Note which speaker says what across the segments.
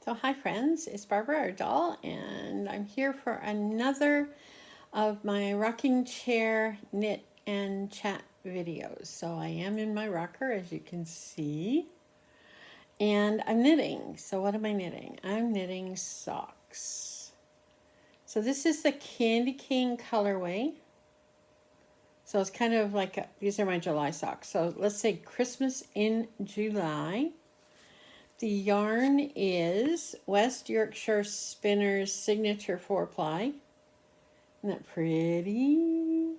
Speaker 1: So hi friends, it's Barbara our doll, and I'm here for another of my rocking chair knit and chat videos. So I am in my rocker, as you can see, and I'm knitting. So what am I knitting? I'm knitting socks. So this is the Candy Cane colorway. So it's kind of like, these are my July socks. So let's say Christmas in July. The yarn is West Yorkshire Spinners Signature 4-ply. Isn't that pretty?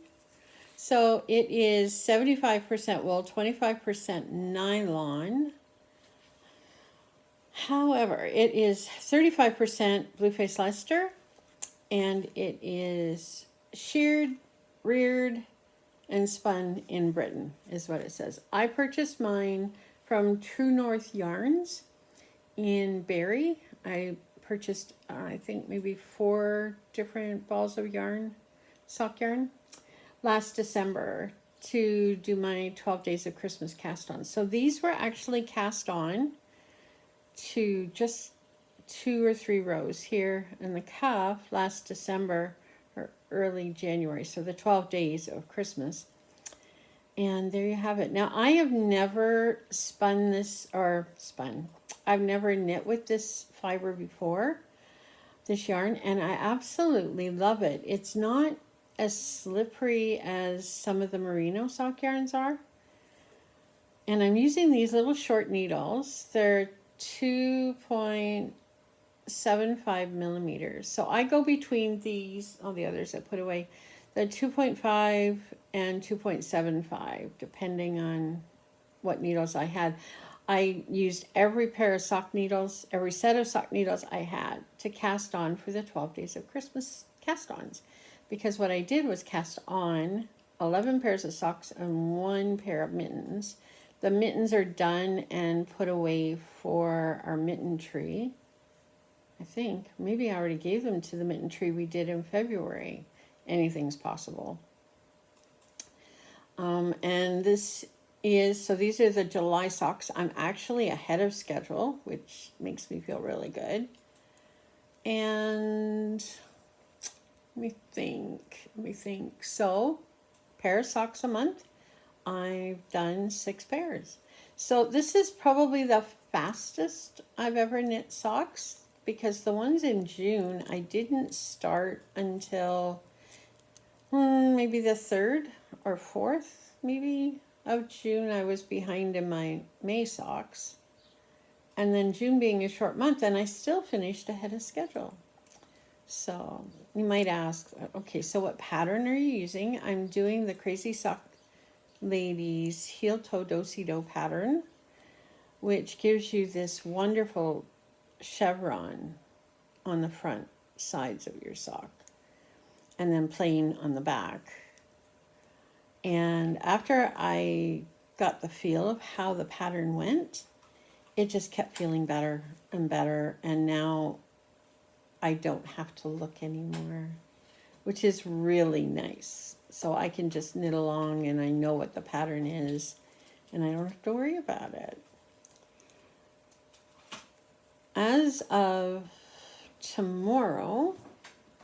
Speaker 1: So it is 75% wool, 25% nylon. However, it is 35% bluefaced Leicester, and it is sheared, reared, and spun in Britain, is what it says. I purchased mine from True North Yarns in Barrie. I purchased, I think maybe 4 different balls of yarn, sock yarn, last December to do my 12 days of Christmas cast on. So these were actually cast on to just 2 or 3 rows here in the cuff last December or early January. So the 12 days of Christmas. And there you have it. Now, I have never spun this, I've never knit with this fiber before, this yarn, and I absolutely love it. It's not as slippery as some of the merino sock yarns are. And I'm using these little short needles. They're 2.75 millimeters. So I go between these, all the others I put away, the 2.5 and 2.75, depending on what needles I had. I used every pair of sock needles, every set of sock needles I had to cast on for the 12 days of Christmas cast-ons. Because what I did was cast on 11 pairs of socks and 1 pair of mittens. The mittens are done and put away for our mitten tree. I think maybe I already gave them to the mitten tree we did in February. Anything's possible. And this is, so these are the July socks. I'm actually ahead of schedule, which makes me feel really good. And let me think. So, pair of socks a month. I've done 6 pairs. So this is probably the fastest I've ever knit socks, because the ones in June I didn't start until maybe the 3rd or 4th maybe of June. I was behind in my May socks, and then June being a short month, and I still finished ahead of schedule. So you might ask, okay, so what pattern are you using? I'm doing the Crazy Sock Ladies heel toe do-si-do pattern, which gives you this wonderful chevron on the front sides of your sock, and then plain on the back. And after I got the feel of how the pattern went, it just kept feeling better and better, and now I don't have to look anymore, which is really nice. So I can just knit along and I know what the pattern is, and I don't have to worry about it. As of tomorrow,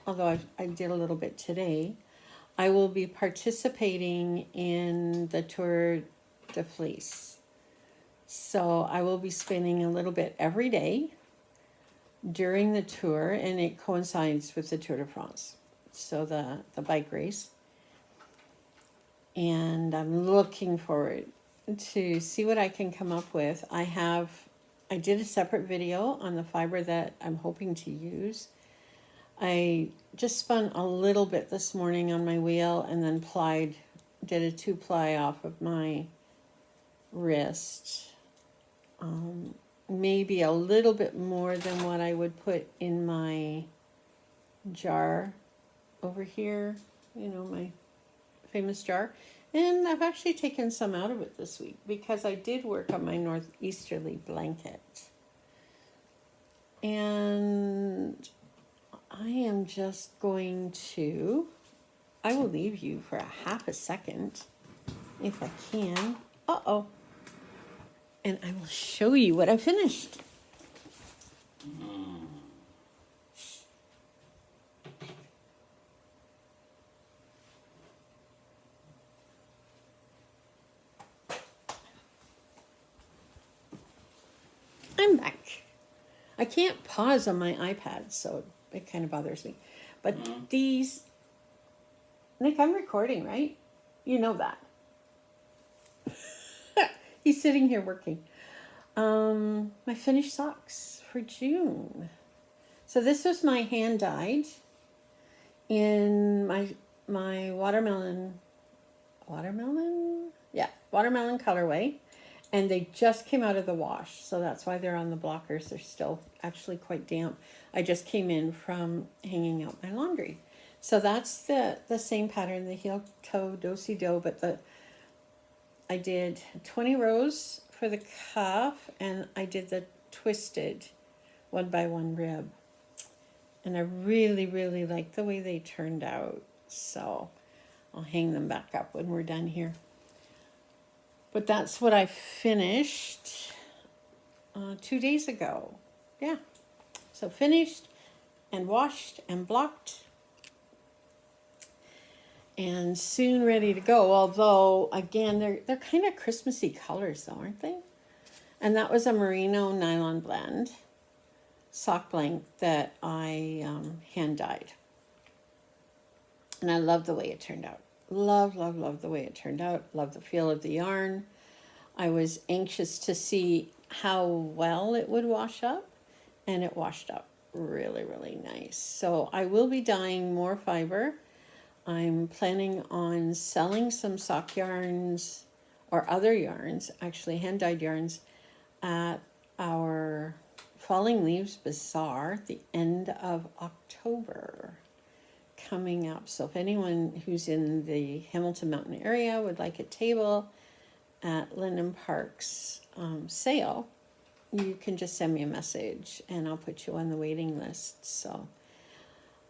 Speaker 1: although I did a little bit today, I will be participating in the Tour de Fleece. So I will be spinning a little bit every day during the tour, and it coincides with the Tour de France, so the bike race. And I'm looking forward to see what I can come up with. I did a separate video on the fiber that I'm hoping to use. I just spun a little bit this morning on my wheel, and then did a 2-ply off of my wrist. Maybe a little bit more than what I would put in my jar over here, my famous jar. And I've actually taken some out of it this week because I did work on my northeasterly blanket. And I am just going to, I will leave you for a half a second if I can. And I will show you what I finished. I'm back. I can't pause on my iPad, so it kind of bothers me. But these, Nick, I'm recording, right? You know that. He's sitting here working. My finished socks for June. So this was my hand dyed in my watermelon, watermelon colorway. And they just came out of the wash, so that's why they're on the blockers. They're still actually quite damp. I just came in from hanging out my laundry. So that's the same pattern, the heel toe do-si-do, but I did 20 rows for the cuff, and I did the twisted 1x1 rib. And I really, really like the way they turned out. So I'll hang them back up when we're done here. But that's what I finished 2 days ago. Yeah. So finished and washed and blocked. And soon ready to go. Although, again, they're kind of Christmassy colors though, aren't they? And that was a merino nylon blend sock blank that I hand dyed. And I love the way it turned out. Love, love, love the way it turned out. Love the feel of the yarn. I was anxious to see how well it would wash up, and it washed up really, really nice. So I will be dyeing more fiber. I'm planning on selling some sock yarns or other yarns, actually hand-dyed yarns, at our Falling Leaves Bazaar at the end of October coming up. So if anyone who's in the Hamilton Mountain area would like a table at Linden Park's sale, you can just send me a message and I'll put you on the waiting list. So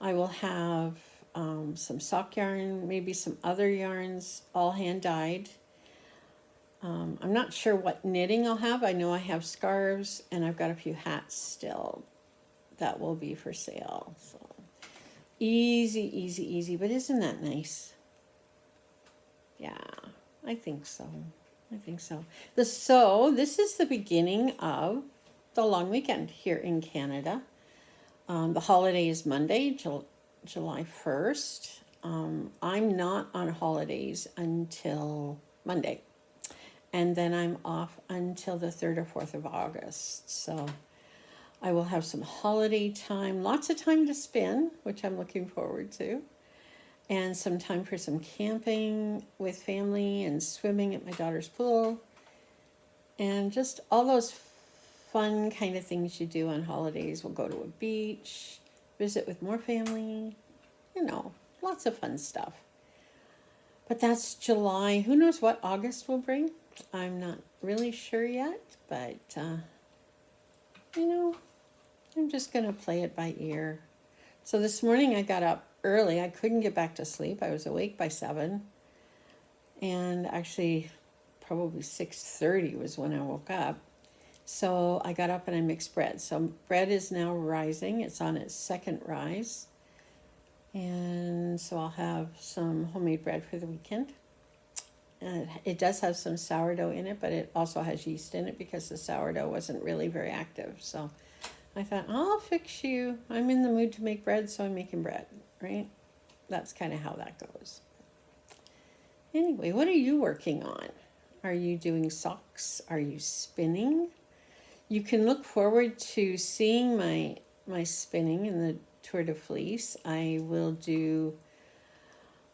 Speaker 1: I will have some sock yarn, maybe some other yarns, all hand dyed. I'm not sure what knitting I'll have. I know I have scarves and I've got a few hats still that will be for sale. So easy, easy, easy. But isn't that nice? Yeah, I think so. I think so. So this is the beginning of the long weekend here in Canada. The holiday is Monday, July 1st. I'm not on holidays until Monday. And then I'm off until the 3rd or 4th of August. So I will have some holiday time, lots of time to spin, which I'm looking forward to. And some time for some camping with family and swimming at my daughter's pool. And just all those fun kind of things you do on holidays. We'll go to a beach, visit with more family, lots of fun stuff. But that's July. Who knows what August will bring? I'm not really sure yet, but, I'm just going to play it by ear. So this morning I got up early. I couldn't get back to sleep. I was awake by 7. And actually, probably 6:30 was when I woke up. So I got up and I mixed bread. So bread is now rising. It's on its second rise. And so I'll have some homemade bread for the weekend. It does have some sourdough in it, but it also has yeast in it because the sourdough wasn't really very active. So I thought, I'll fix you. I'm in the mood to make bread, so I'm making bread, right? That's kind of how that goes. Anyway, what are you working on? Are you doing socks? Are you spinning? You can look forward to seeing my spinning in the Tour de Fleece. I will do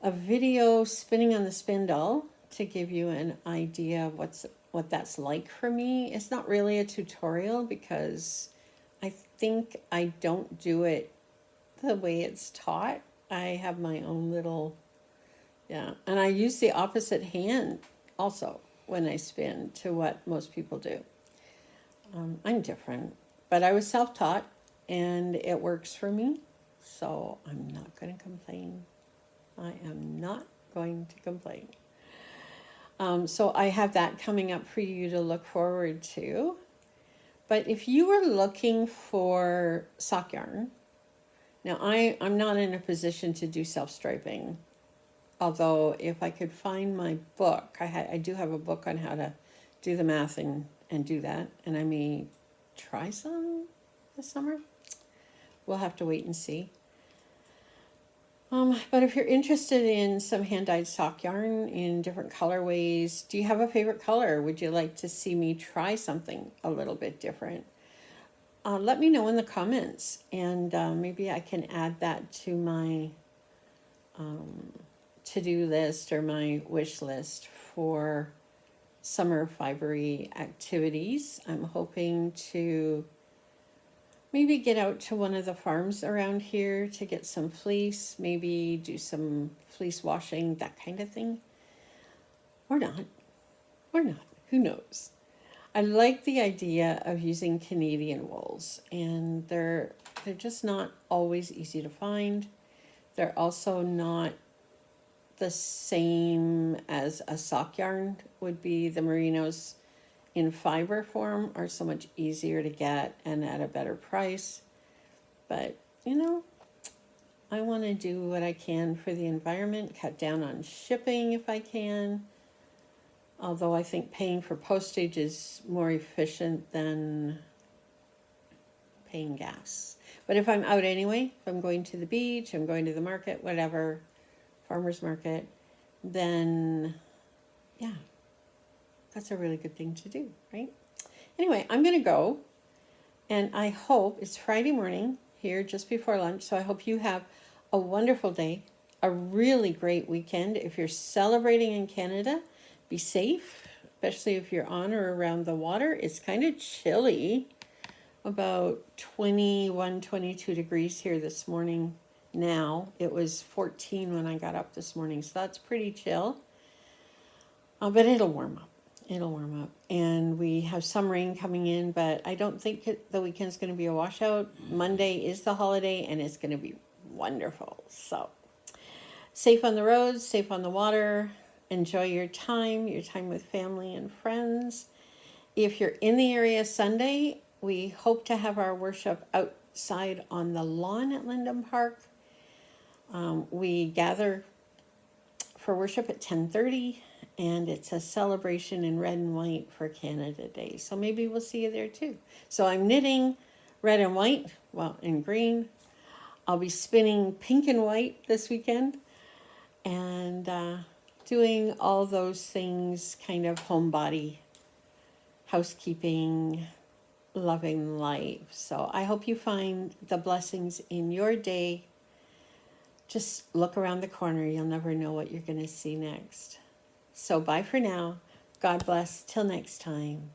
Speaker 1: a video spinning on the spindle to give you an idea of what that's like for me. It's not really a tutorial because I think I don't do it the way it's taught. I have my own little, and I use the opposite hand also when I spin to what most people do. I'm different, but I was self-taught and it works for me, so I'm not going to complain. I am not going to complain. So I have that coming up for you to look forward to. But if you were looking for sock yarn, now I'm not in a position to do self-striping, although if I could find my book, I do have a book on how to do the math and do that, and I may try some this summer. We'll have to wait and see. But if you're interested in some hand-dyed sock yarn in different colorways, do you have a favorite color? Would you like to see me try something a little bit different? Let me know in the comments, and maybe I can add that to my to-do list or my wish list for summer fibery activities. I'm hoping to maybe get out to one of the farms around here to get some fleece, maybe do some fleece washing, that kind of thing. Or not. Who knows? I like the idea of using Canadian wools, and they're just not always easy to find. They're also not the same as a sock yarn would be. The merinos in fiber form are so much easier to get and at a better price. But, you know, I want to do what I can for the environment, cut down on shipping if I can. Although I think paying for postage is more efficient than paying gas. But if I'm out anyway, if I'm going to the beach, I'm going to the market, whatever, farmer's market, then yeah, that's a really good thing to do, right? Anyway, I'm going to go, and I hope it's Friday morning here just before lunch, so I hope you have a wonderful day, a really great weekend. If you're celebrating in Canada, be safe, especially if you're on or around the water. It's kind of chilly, about 21, 22 degrees here this morning. Now it was 14 when I got up this morning, so that's pretty chill. But it'll warm up. It'll warm up, and we have some rain coming in, but I don't think the weekend's going to be a washout. Monday is the holiday, and it's going to be wonderful. So safe on the roads, safe on the water. Enjoy your time with family and friends. If you're in the area Sunday, we hope to have our worship outside on the lawn at Lindham Park. We gather for worship at 10:30, and it's a celebration in red and white for Canada Day. So maybe we'll see you there too. So I'm knitting red and white, well, and green. I'll be spinning pink and white this weekend, and doing all those things, kind of homebody, housekeeping, loving life. So I hope you find the blessings in your day. Just look around the corner. You'll never know what you're going to see next. So bye for now. God bless. Till next time.